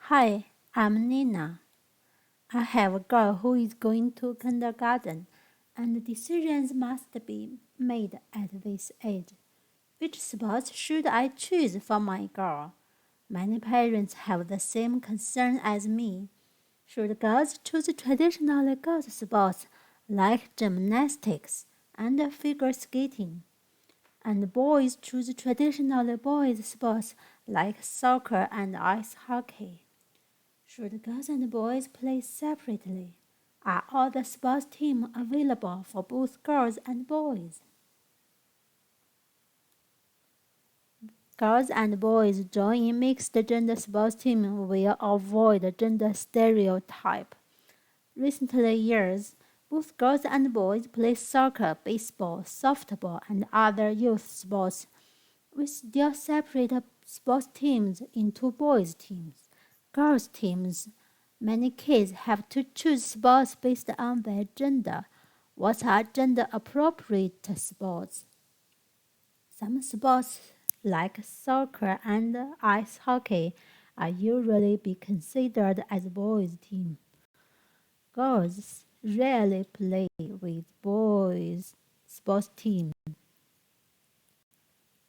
Hi, I'm Nina. I have a girl who is going to kindergarten, and decisions must be made at this age. Which sports should I choose for my girl? Many parents have the same concern as me. Should girls choose traditional girls' sports like gymnastics and figure skating? And boys choose traditional boys' sports like soccer and ice hockey? Should girls and boys play separately? Are all the sports teams available for both girls and boys? Girls and boys joining mixed gender sports team will avoid gender stereotype. Recently years, both girls and boys play soccer, baseball, softball, and other youth sports. We still separate sports teams into boys teams, girls teams. Many kids have to choose sports based on their gender. What are gender appropriate sports? Some sports like soccer and ice hockey are usually be considered as boys team. Girls rarely play with boys sports team.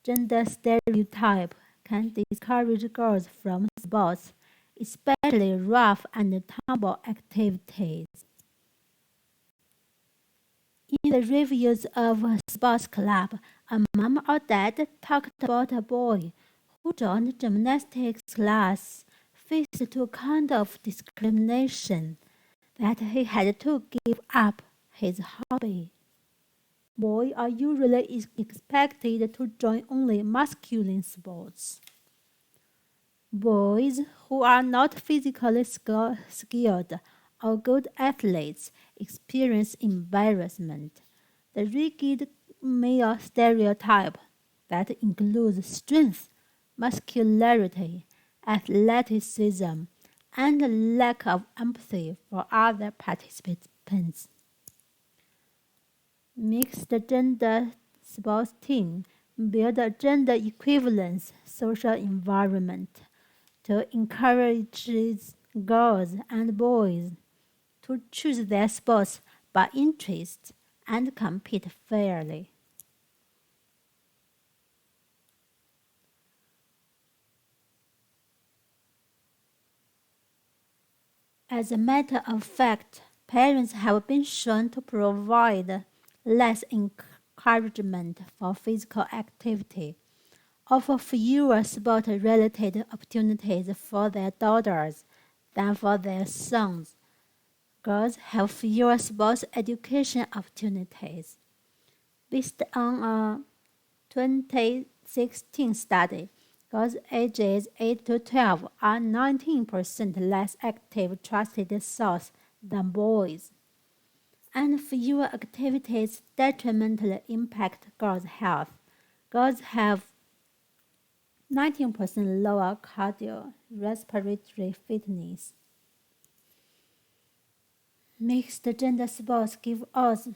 Gender stereotype can discourage girls from sports, especially rough and tumble activities. In the reviews of a sports club, a mom or dad talked about a boy who joined gymnastics class faced two kind of discrimination that he had to give up his hobby. Boys are usually expected to join only masculine sports. Boys who are not physically skilled or good athletes experience embarrassment. The rigid male stereotype that includes strength, muscularity, athleticism, and lack of empathy for other participants. Mixed gender sports team build a gender equivalence social environment to encourage girls and boys to choose their sports by interest and compete fairly. As a matter of fact, parents have been shown to provide less encouragement for physical activity, offer fewer sport-related opportunities for their daughters than for their sons. Girls have fewer sports education opportunities. Based on a 2016 study, girls ages 8 to 12 are 19% less active trusted source than boys, and fewer activities detrimentally impact girls' health. Girls have 19% lower cardiorespiratory fitness. Mixed gender sports give us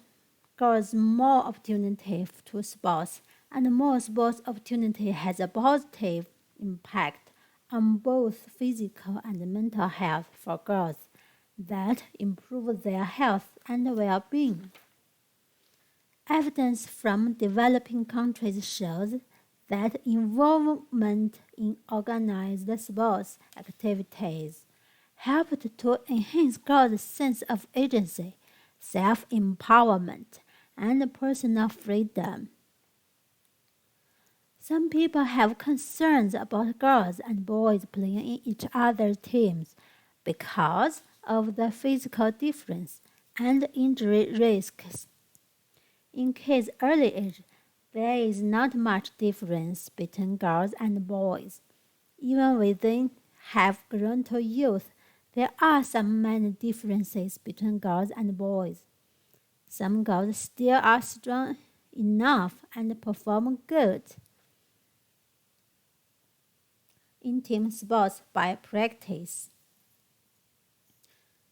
girls more opportunity to sports, and more sports opportunity has a positive impact on both physical and mental health for girls that improve their health and well-being. Evidence from developing countries shows that involvement in organized sports activities helped to enhance girls' sense of agency, self-empowerment, and personal freedom. Some people have concerns about girls and boys playing in each other's teams because of the physical difference and injury risks. In kids' early age, there is not much difference between girls and boys. Even when they have grown to youth, there are some many differences between girls and boys. Some girls still are strong enough and perform good in team sports by practice.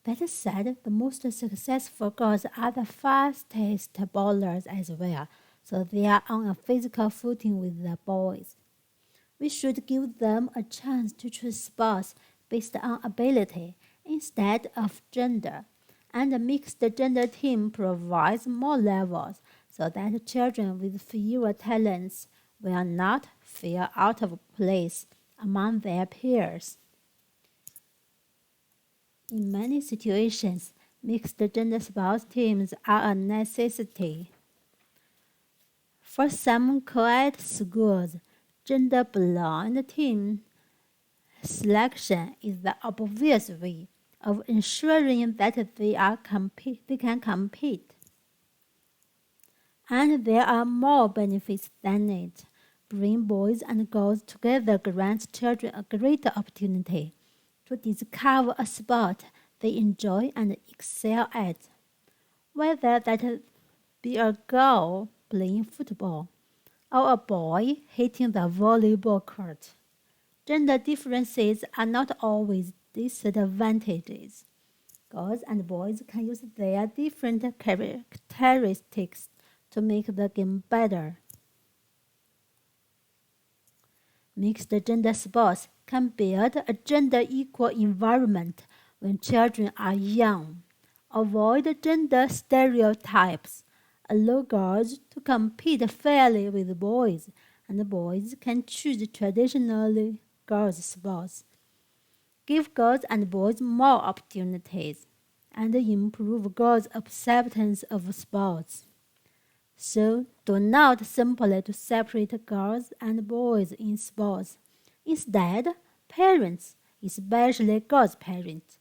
That said, the most successful girls are the fastest bowlers as well, so they are on a physical footing with the boys. We should give them a chance to choose sports based on ability instead of gender, and a mixed gender team provides more levels so that children with fewer talents will not feel out of place among their peers. In many situations, mixed gender sports teams are a necessity. For some co-ed schools, gender-blind team selection is the obvious way of ensuring that they can compete. And there are more benefits than it. Bring boys and girls together grants children a greater opportunity to discover a sport they enjoy and excel at, whether that be a girl playing football or a boy hitting the volleyball court. Gender differences are not always disadvantages. Girls and boys can use their different characteristics to make the game better. Mixed gender sports can build a gender equal environment when children are young. Avoid gender stereotypes. Allow girls to compete fairly with boys, and boys can choose traditionally girls' sports. Give girls and boys more opportunities, and improve girls' acceptance of sports. So do not simply to separate girls and boys in sports. Instead, parents, especially girls' parents,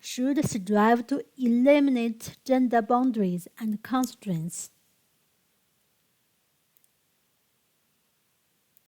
should strive to eliminate gender boundaries and constraints.